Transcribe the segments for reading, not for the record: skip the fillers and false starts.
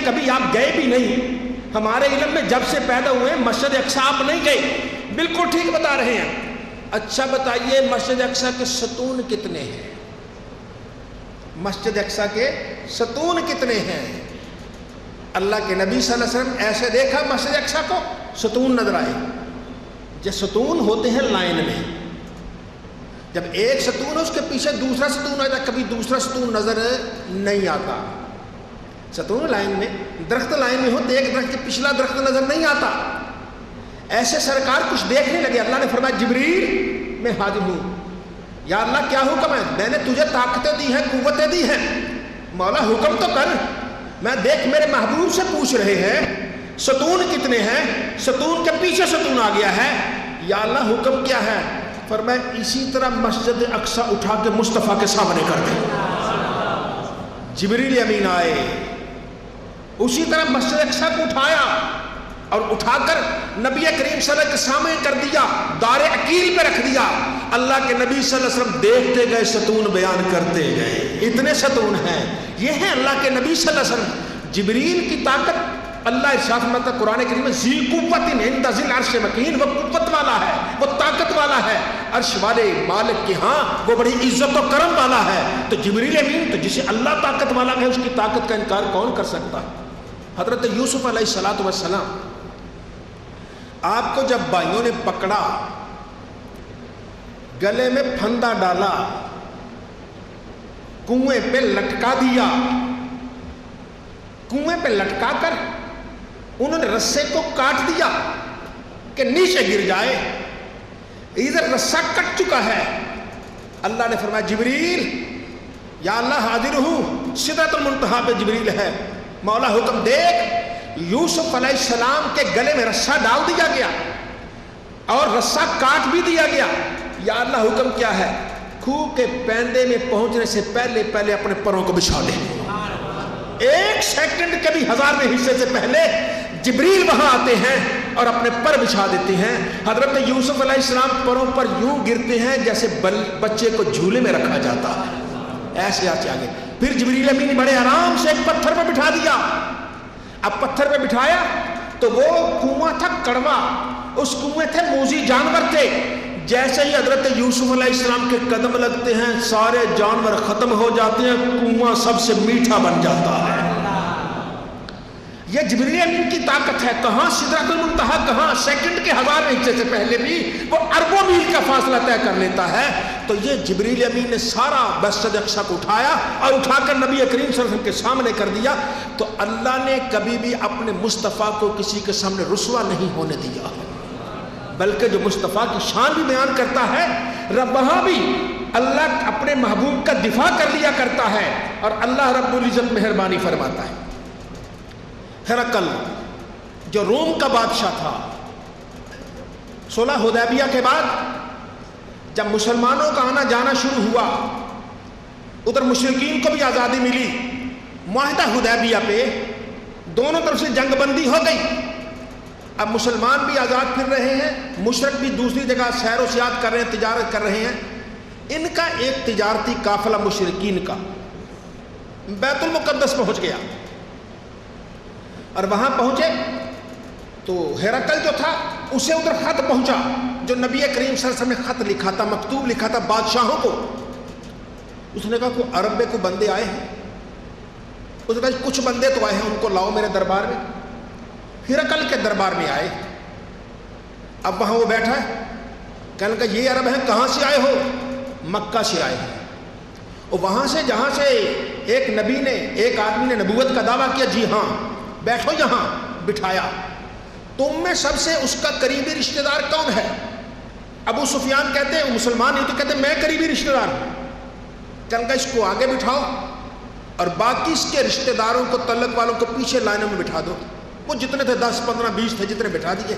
کبھی آپ گئے بھی نہیں, ہمارے علم میں جب سے پیدا ہوئے مسجد اقصی آپ نہیں گئے. بالکل ٹھیک بتا رہے ہیں. اچھا بتائیے مسجد اقصی کے ستون کتنے ہیں؟ مسجد اقصی کے ستون کتنے ہیں؟ اللہ کے نبی صلی اللہ علیہ وسلم ایسے دیکھا مسجد اقصی کو, ستون نظر آئے. جو ستون ہوتے ہیں لائن میں, جب ایک ستون ہے اس کے پیچھے دوسرا ستون آتا, کبھی دوسرا ستون نظر نہیں آتا. ستون لائن میں, درخت لائن میں ہو تو ایک درخت کے پچھلا درخت نظر نہیں آتا. ایسے سرکار کچھ دیکھنے لگے. اللہ نے فرمایا جبریل میں حاضر ہوں. یا اللہ کیا حکم ہے؟ میں نے تجھے طاقتیں دی ہیں, قوتیں دی ہیں, مولا حکم تو کر. میں دیکھ میرے محبوب سے پوچھ رہے ہیں ستون کتنے ہیں, ستون کے پیچھے ستون آ گیا ہے. یا اللہ حکم کیا ہے؟ فرمایا اسی طرح مسجد اقصی اٹھا کے مصطفیٰ کے سامنے کر دے. جبریل امین آئے, اسی طرح مسجد اقصی کو اٹھایا اور اٹھا کر نبی کریم صلی اللہ علیہ وسلم کے سامنے کر دیا, دار عقیل پہ رکھ دیا. اللہ کے نبی صلی اللہ علیہ وسلم دیکھتے گئے, ستون بیان کرتے گئے. اتنے ستون ہیں. یہ ہیں اللہ کے نبی صلی اللہ علیہ وسلم. جبریل کی طاقت اللہ ارشاد فرماتا ہے قرآن کریم میں, ذی قوت عند ذی العرش مکین, وہ قوت والا ہے, وہ طاقت والا ہے, عرش والے مالک کے ہاں وہ بڑی عزت و کرم والا ہے. تو جبریل امین, تو جسے اللہ طاقت والا ہے اس کی طاقت کا انکار کون کر سکتا؟ حضرت یوسف علیہ السلام, آپ کو جب بھائیوں نے پکڑا, گلے میں پھندا ڈالا, کنویں پہ لٹکا دیا, کنویں پہ لٹکا کر انہوں نے رسے کو کاٹ دیا کہ نیچے گر جائے, ادھر رسہ کٹ چکا ہے. اللہ نے فرمایا جبریل, یا اللہ حاضر ہوں. سدرۃ المنتہا پہ جبریل ہے. مولا حکم دیکھ, یوسف علیہ السلام کے گلے میں رسہ ڈال دیا گیا اور رسہ کاٹ بھی دیا گیا. یا اللہ حکم کیا ہے؟ کھو کے پیندے میں پہنچنے سے پہلے پہلے اپنے پروں کو بچھا دے. ایک سیکنڈ کے بھی 1000ویں حصے سے پہلے جبریل وہاں آتے ہیں اور اپنے پر بچھا دیتے ہیں. حضرت یوسف علیہ السلام پروں پر یوں گرتے ہیں جیسے بچے کو جھولے میں رکھا جاتا ہے, ایسے آگے. پھر جبریل امین بڑے آرام سے ایک پتھر پہ بٹھا دیا. اب پتھر پہ بٹھایا تو وہ کنواں تھا کڑوا, اس کنویں تھے موذی جانور تھے. جیسے ہی حضرت یوسف علیہ السلام کے قدم لگتے ہیں سارے جانور ختم ہو جاتے ہیں, کنواں سب سے میٹھا بن جاتا ہے. یہ جبریل امین کی طاقت ہے. کہاں سدرۃ المنتہا, کہاں سیکنڈ کے 1000ویں حصے سے پہلے بھی وہ اربوں میل کا فاصلہ طے کر لیتا ہے. تو یہ جبریل امین نے سارا مسجد اقصی کو اٹھایا اور اٹھا کر نبی کریم صلی اللہ علیہ وسلم کے سامنے کر دیا. تو اللہ نے کبھی بھی اپنے مصطفیٰ کو کسی کے سامنے رسوا نہیں ہونے دیا, بلکہ جو مصطفیٰ کی شان بھی بیان کرتا ہے, وہاں بھی اللہ اپنے محبوب کا دفاع کر لیا کرتا ہے اور اللہ رب العزت مہربانی فرماتا ہے. ہرقل جو روم کا بادشاہ تھا, صلح حدیبیہ کے بعد جب مسلمانوں کا آنا جانا شروع ہوا, ادھر مشرکین کو بھی آزادی ملی. معاہدہ حدیبیہ پہ دونوں طرف سے جنگ بندی ہو گئی. اب مسلمان بھی آزاد پھر رہے ہیں, مشرک بھی دوسری جگہ سیر و سیاحت کر رہے ہیں, تجارت کر رہے ہیں. ان کا ایک تجارتی قافلہ مشرکین کا بیت المقدس پہنچ گیا اور وہاں پہنچے تو ہرقل جو تھا اسے ادھر خط پہنچا جو نبی کریم صلی اللہ علیہ وسلم نے خط لکھا تھا, مکتوب لکھا تھا بادشاہوں کو. اس نے کہا کوئی عرب میں کوئی بندے آئے ہیں. اس نے کہا کچھ بندے تو آئے ہیں, ان کو لاؤ میرے دربار میں. ہرقل کے دربار میں آئے. اب وہاں وہ بیٹھا ہے, کہنے لگا یہ عرب ہیں, کہاں سے آئے ہو؟ مکہ سے آئے ہیں. اور وہاں سے جہاں سے ایک نبی نے, ایک آدمی نے نبوت کا دعویٰ کیا, جی ہاں بیٹھو یہاں. بٹھایا. تم میں سب سے اس کا قریبی رشتہ دار کون ہے؟ ابو سفیان کہتے ہیں, مسلمان نہیں تو کہتے ہیں میں قریبی رشتہ دار ہوں. کہنے لگا اس کو آگے بٹھاؤ اور باقی اس کے رشتہ داروں کو, تعلق والوں کو پیچھے لائنوں میں بٹھا دو. وہ جتنے تھے 10 15 20 تھے, جتنے بٹھا دیے.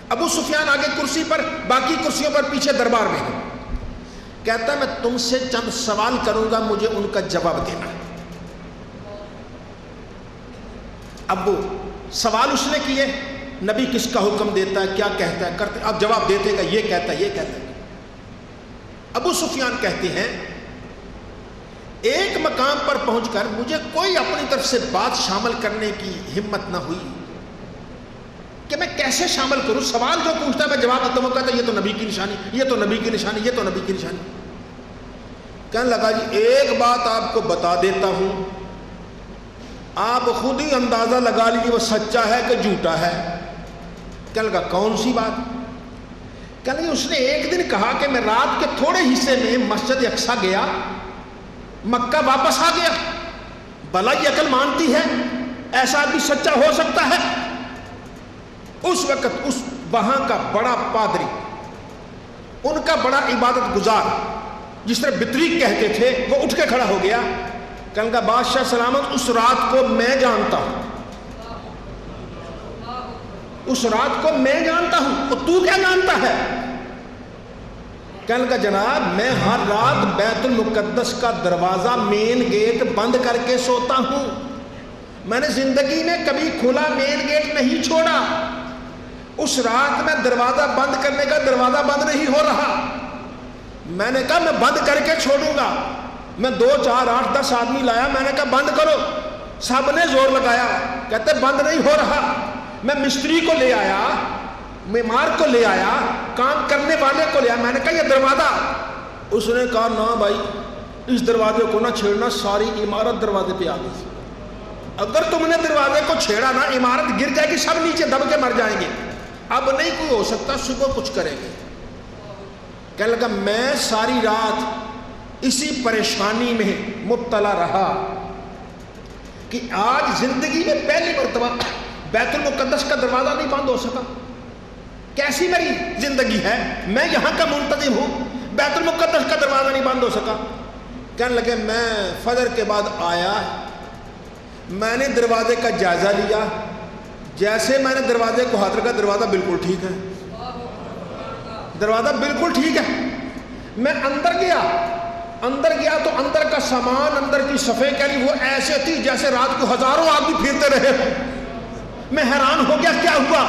ابو سفیان آگے کرسی پر, باقی کرسیوں پر پیچھے دربار میں ہیں. کہتا ہے میں تم سے چند سوال کروں گا, مجھے ان کا جواب دینا. اب وہ سوال اس نے کیے, نبی کس کا حکم دیتا ہے, کیا کہتا ہے, کرتے, اب جواب دیتے گا, یہ کہتا ہے, یہ کہتا ہے. ابو سفیان کہتے ہیں ایک مقام پر پہنچ کر مجھے کوئی اپنی طرف سے بات شامل کرنے کی ہمت نہ ہوئی کہ میں کیسے شامل کروں. سوال جو پوچھتا ہے میں جواب دیتا ہوں، وہ کہتا ہے یہ تو نبی کی نشانی، یہ تو نبی کی نشانی، یہ تو نبی کی نشانی. کہنے لگا جی ایک بات آپ کو بتا دیتا ہوں، آپ خود ہی اندازہ لگا لیجیے وہ سچا ہے کہ جھوٹا ہے. کہنے لگا کون سی بات؟ کہنے لگا اس نے ایک دن کہا کہ میں رات کے تھوڑے حصے میں مسجد اقصیٰ گیا، مکہ واپس آ گیا. بھلا یہ عقل مانتی ہے ایسا آدمی سچا ہو سکتا ہے؟ اس وقت اس وہاں کا بڑا پادری، ان کا بڑا عبادت گزار جس طرح بطریق کہتے تھے، وہ اٹھ کے کھڑا ہو گیا. کہنے کا بادشاہ سلامت اس رات کو میں جانتا ہوں، اس رات کو میں جانتا ہوں، اور تو کیا جانتا ہے؟ کہنے کا جناب میں ہر رات بیت المقدس کا دروازہ مین گیٹ بند کر کے سوتا ہوں، میں نے زندگی میں کبھی کھلا مین گیٹ نہیں چھوڑا. اس رات میں دروازہ بند کرنے کا دروازہ بند نہیں ہو رہا. میں نے کہا میں بند کر کے چھوڑوں گا. میں 2 4 8 10 آدمی لایا، میں نے کہا بند کرو، سب نے زور لگایا، کہتے بند نہیں ہو رہا. میں مستری کو لے آیا، معمار کو لے آیا، کام کرنے والے کو لے آیا، میں نے کہا یہ دروازہ. اس نے کہا نہ بھائی اس دروازے کو نہ چھیڑنا، ساری عمارت دروازے پہ آ گئی. اگر تم نے دروازے کو چھیڑا نا عمارت گر جائے گی، سب نیچے دب کے مر جائیں گے. اب نہیں کوئی ہو سکتا، صبح کچھ کریں گے. کہنے لگا میں ساری رات اسی پریشانی میں مبتلا رہا کہ آج زندگی میں پہلی مرتبہ بیت المقدس کا دروازہ نہیں بند ہو سکا. کیسی میری زندگی ہے، میں یہاں کا منتظم ہوں، بیت المقدس کا دروازہ نہیں بند ہو سکا. کہنے لگے میں فجر کے بعد آیا، میں نے دروازے کا جائزہ لیا. جیسے میں نے دروازے کو ہاتھ رکھا، دروازہ بالکل ٹھیک ہے، دروازہ بالکل ٹھیک ہے. میں اندر گیا تو اندر کا سامان، اندر کی صفحے کہہ لی وہ ایسے تھی جیسے رات کو ہزاروں آدمی پھرتے رہے. میں حیران ہو گیا کیا ہوا.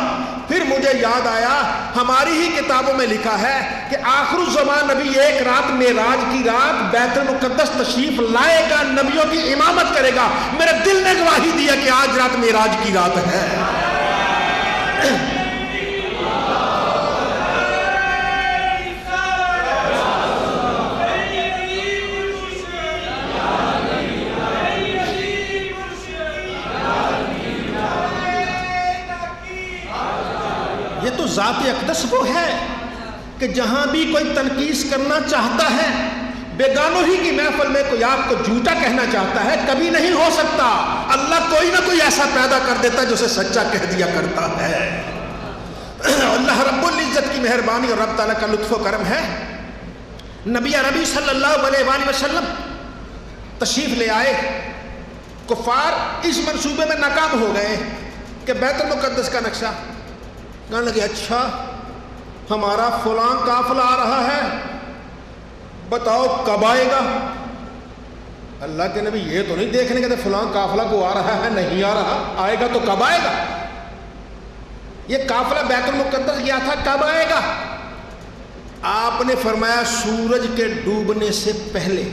پھر مجھے یاد آیا ہماری ہی کتابوں میں لکھا ہے کہ آخر الزمان نبی ایک رات معراج کی رات بیت المقدس تشریف لائے گا، نبیوں کی امامت کرے گا. میرے دل نے گواہی دیا کہ آج رات معراج کی رات ہے. یہ تو ذات اقدس وہ ہے کہ جہاں بھی کوئی تنقیص کرنا چاہتا ہے، بیگانوں ہی کی محفل میں کوئی آپ کو جھوٹا کہنا چاہتا ہے، کبھی نہیں ہو سکتا. اللہ کوئی نہ کوئی ایسا پیدا کر دیتا ہے جو اسے سچا کہہ دیا کرتا ہے. اللہ رب العزت کی مہربانی اور رب تعالیٰ کا لطف و کرم ہے. نبی عربی صلی اللہ علیہ وآلہ وسلم تشریف لے آئے. کفار اس منصوبے میں ناکام ہو گئے کہ بیت المقدس کا نقشہ. کہنے لگے اچھا ہمارا فلاں قافلہ آ رہا ہے، بتاؤ کب آئے گا. اللہ کے نبی یہ تو نہیں دیکھنے کے فلاں قافلہ کو آ رہا ہے، نہیں آ رہا، آئے گا تو کب آئے گا. یہ قافلہ بیت المقدس گیا تھا، کب آئے گا. آپ نے فرمایا سورج کے ڈوبنے سے پہلے.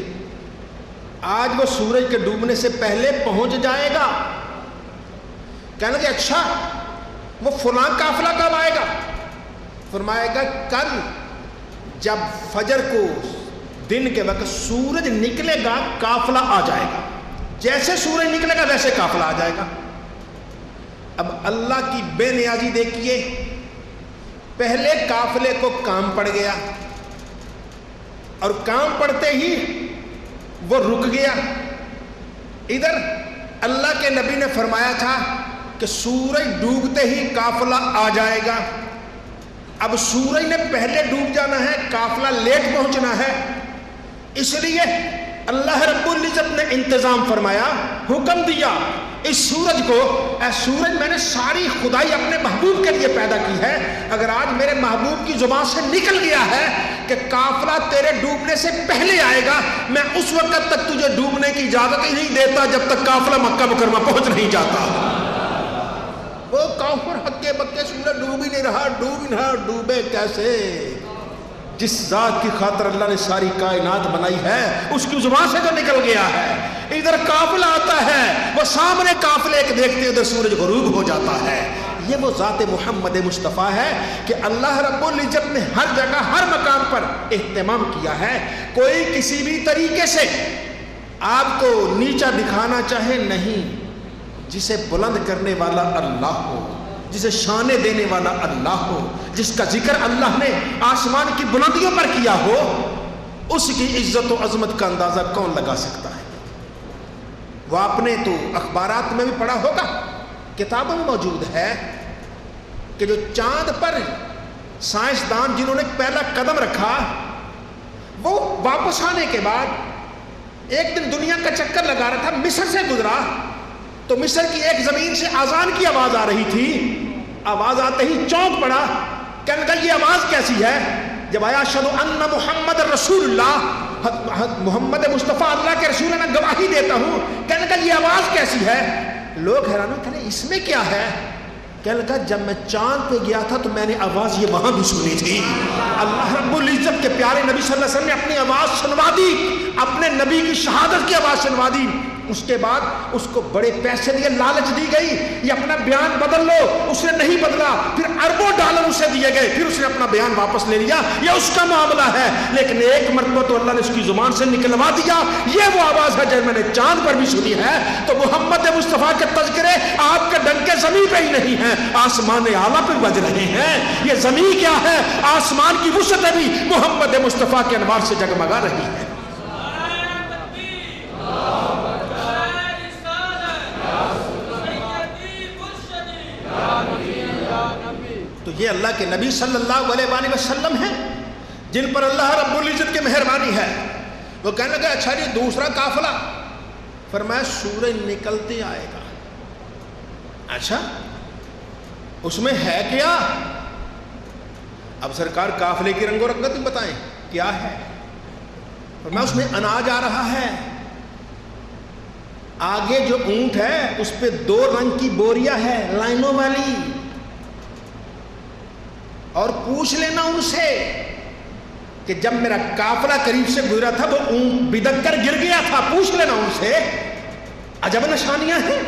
آج وہ سورج کے ڈوبنے سے پہلے پہنچ جائے گا. کہنے لگے اچھا وہ فلاں قافلہ کب آئے گا. فرمائے گا کل جب فجر کو دن کے وقت سورج نکلے گا قافلہ آ جائے گا. جیسے سورج نکلے گا ویسے قافلہ آ جائے گا. اب اللہ کی بے نیازی دیکھیے، پہلے قافلے کو کام پڑ گیا اور کام پڑتے ہی وہ رک گیا. ادھر اللہ کے نبی نے فرمایا تھا کہ سورج ڈوبتے ہی قافلہ آ جائے گا. اب سورج نے پہلے ڈوب جانا ہے، قافلہ لیٹ پہنچنا ہے، اس لیے اللہ رب العزت نے انتظام فرمایا، حکم دیا اس سورج کو، اے سورج میں نے ساری خدائی اپنے محبوب کے لیے پیدا کی ہے. اگر آج میرے محبوب کی زبان سے نکل گیا ہے کہ قافلہ تیرے ڈوبنے سے پہلے آئے گا، میں اس وقت تک تجھے ڈوبنے کی اجازت ہی نہیں دیتا جب تک قافلہ مکہ مکرمہ پہنچ نہیں جاتا. وہ کافر ہکے بکے سورج ڈوب ہی نہیں رہا، ڈوب ہی نہیں رہا، ڈوبے کیسے. جس ذات کی خاطر اللہ نے ساری کائنات بنائی ہے اس کی زبان سے جو نکل گیا ہے. ادھر قافلہ آتا ہے, وہ سامنے قافلے ایک دیکھتے ادھر سورج غروب ہو جاتا ہے. یہ وہ ذات محمد مصطفیٰ ہے کہ اللہ رب العزت نے ہر جگہ ہر مقام پر اہتمام کیا ہے. کوئی کسی بھی طریقے سے آپ کو نیچا دکھانا چاہے نہیں, جسے بلند کرنے والا اللہ ہو, جسے شان دینے والا اللہ ہو, جس کا ذکر اللہ نے آسمان کی بلندیوں پر کیا ہو, اس کی عزت و عظمت کا اندازہ کون لگا سکتا ہے؟ وہ آپ نے تو اخبارات میں بھی پڑھا ہوگا, کتابوں میں موجود ہے کہ جو چاند پر سائنسدان جنہوں نے پہلا قدم رکھا, وہ واپس آنے کے بعد ایک دن دنیا کا چکر لگا رہا تھا, مصر سے گزرا تو مصر کی ایک زمین سے اذان کی آواز آ رہی تھی. آواز آتے ہی چونک پڑا, کہنے لگا یہ آواز کیسی ہے؟ جب آیا اشہدو ان محمد رسول اللہ, محمد مصطفیٰ اللہ کے رسول نے گواہی دیتا ہوں, کہنے لگا یہ آواز کیسی ہے؟ لوگ حیران ہوئے, کہنے اس میں کیا ہے؟ کہنے لگا جب میں چاند پہ گیا تھا تو میں نے آواز یہ وہاں بھی سنی تھی. اللہ رب العزت کے پیارے نبی صلی اللہ علیہ وسلم نے اپنی آواز سنوا دی, اپنے نبی کی شہادت کی آواز سنوا دی. اس کے بعد اس کو بڑے پیسے دیے, لالچ دی گئی, یہ اپنا بیان بدل لو, اس نے نہیں بدلا. پھر اربوں ڈالر اسے دیے گئے, پھر اس نے اپنا بیان واپس لے لیا. یہ اس کا معاملہ ہے, لیکن ایک مرتبہ تو اللہ نے اس کی زبان سے نکلوا دیا, یہ وہ آواز ہے جب میں نے چاند پر بھی سنی ہے. تو محمد مصطفیٰ کے تذکرے آپ کے ڈنکے زمین پہ ہی نہیں ہیں, آسمان اعلیٰ پہ بج رہے ہیں. یہ زمین کیا ہے, آسمان کی وسعت بھی محمد مصطفیٰ کے انوار سے جگمگا رہی ہے. تو یہ اللہ کے نبی صلی اللہ علیہ وآلہ وسلم ہیں جن پر اللہ رب العزت کی مہربانی ہے. وہ کہنے لگا اچھا جی دوسرا قافلہ, فرمایا سورج نکلتے آئے گا. اچھا اس میں ہے کیا؟ اب سرکار قافلے کی رنگ و رنگت بتائیں کیا ہے. فرمایا اس میں اناج آ رہا ہے, آگے جو اونٹ ہے اس پہ 2 رنگ کی بوریاں ہے لائنوں والی, اور پوچھ لینا ان سے کہ جب میرا قافلہ قریب سے گزرا تھا وہ اونٹ بدک کر گر گیا تھا, پوچھ لینا ان سے. عجب نشانیاں ہیں.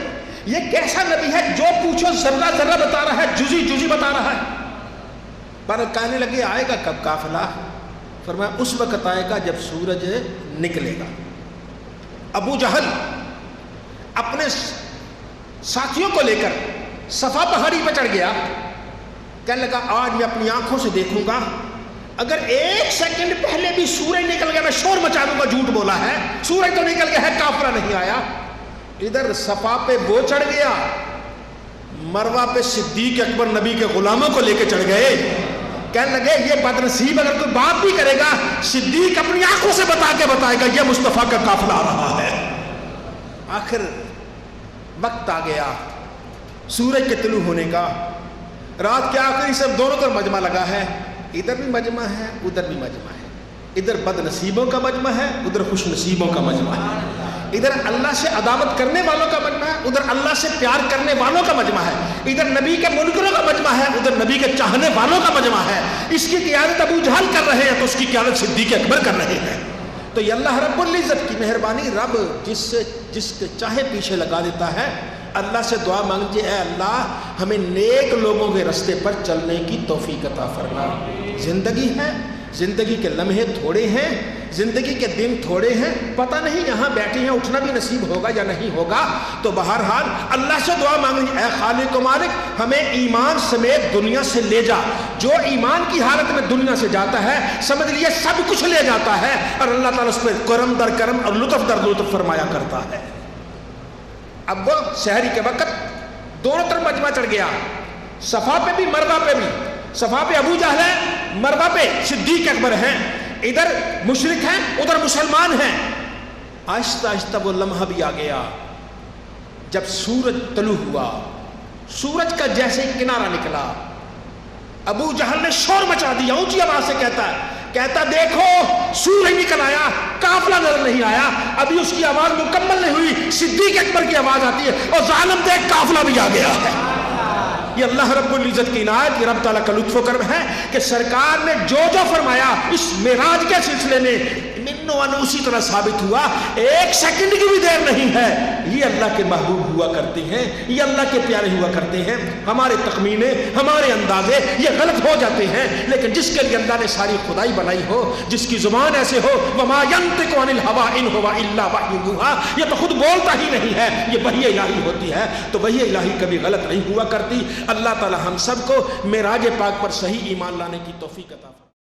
یہ کیسا نبی ہے جو پوچھو ذرہ ذرہ بتا رہا ہے, جزی جزی بتا رہا ہے. پر کہنے لگے آئے گا کب قافلہ؟ فرمایا اس وقت آئے گا جب سورج نکلے گا. ابو جہل اپنے ساتھیوں کو لے کر صفا پہاڑی پہ چڑھ گیا, کہنے لگا آج میں اپنی آنکھوں سے دیکھوں گا, اگر 1 سیکنڈ پہلے بھی سورج نکل گیا میں شور مچا دوں گا, جھوٹ بولا ہے, سورج تو نکل گیا ہے, قافلہ نہیں آیا. ادھر صفا پہ وہ چڑھ گیا, مروہ پہ صدیق اکبر نبی کے غلاموں کو لے کے چڑھ گئے. کہنے لگے یہ بدنصیب اگر کوئی بات بھی کرے گا صدیق اپنی آنکھوں سے بتا کے بتائے گا یہ مصطفیٰ کا قافلہ آ رہا ہے. آخر وقت آ گیا سورج کے طلوع ہونے کا, رات کے آخری سب دونوں طرف مجمع لگا ہے, ادھر بھی مجمع ہے ادھر بھی مجمع ہے, ادھر بد نصیبوں کا مجمع ہے ادھر خوش نصیبوں کا مجمع ہے, ادھر اللہ سے عداوت کرنے والوں کا مجمع ہے ادھر اللہ سے پیار کرنے والوں کا مجمع ہے, ادھر نبی کے منکروں کا مجمع ہے ادھر نبی کے چاہنے والوں کا مجمع ہے. اس کی قیادت ابو جہل کر رہے ہیں تو اس کی قیادت صدیق اکبر کر رہے ہیں. تو یہ اللہ رب العزت کی مہربانی, رب جس کے چاہے پیچھے لگا دیتا ہے. اللہ سے دعا مانگتے اے اللہ ہمیں نیک لوگوں کے رستے پر چلنے کی توفیق عطا فرما. زندگی ہے, زندگی کے لمحے تھوڑے ہیں, زندگی کے دن تھوڑے ہیں, پتہ نہیں یہاں بیٹھے ہیں اٹھنا بھی نصیب ہوگا یا نہیں ہوگا. تو بہرحال اللہ سے دعا مانگی اے خالق و مالک ہمیں ایمان سمیت دنیا سے لے جا. جو ایمان کی حالت میں دنیا سے جاتا ہے سمجھ لیے سب کچھ لے جاتا ہے, اور اللہ تعالیٰ اس پہ کرم در کرم اور لطف در لطف فرمایا کرتا ہے. اب وہ شہری کے وقت دونوں طرف مجمع چڑھ گیا, صفا پہ بھی مروہ پہ بھی. صفا پہ ابو جہل ہے, مروہ پہ صدیق اکبر ہیں, ادھر مشرک ہیں ادھر مسلمان ہیں. آہستہ آہستہ وہ لمحہ بھی آ گیا جب سورج طلوع ہوا. سورج کا جیسے ہی کنارہ نکلا ابو جہل نے شور مچا دیا, اونچی آواز سے کہتا دیکھو سورج نکل آیا, قافلہ نظر نہیں آیا. ابھی اس کی آواز مکمل نہیں ہوئی صدیق اکبر کی آواز آتی ہے اور ظالم دیکھ قافلہ بھی آ گیا ہے. یہ اللہ رب العزت کی عنایت، یہ رب تعالیٰ کا لطف و کرم ہے کہ سرکار نے جو فرمایا اس معراج کے سلسلے میں اسی طرح ثابت ہوا، ایک سیکنڈ کی بھی دیر نہیں ہے۔ یہ اللہ کے محبوب ہوا کرتے ہیں، یہ اللہ کے پیارے ہوا کرتے ہیں۔ ہمارے تخمینے، ہمارے اندازے یہ غلط ہو جاتے ہیں، لیکن جس کے لیے اللہ نے ساری خدائی بنائی ہو، جس کی زبان ایسے ہو، وَمَا يَنطِقُ عَنِ الْهَوَىٰ إِنْ هُوَ إِلَّا وَحْيٌ يُوحَىٰ، یہ تو خود بولتا ہی نہیں ہے، یہ وحی الہی ہوتی ہے۔ تو وحی الہی کبھی غلط نہیں ہوا کرتی۔ اللہ تعالی ہم سب کو معراج پاک پر صحیح ایمان لانے کی توفیق عطا فرمائے۔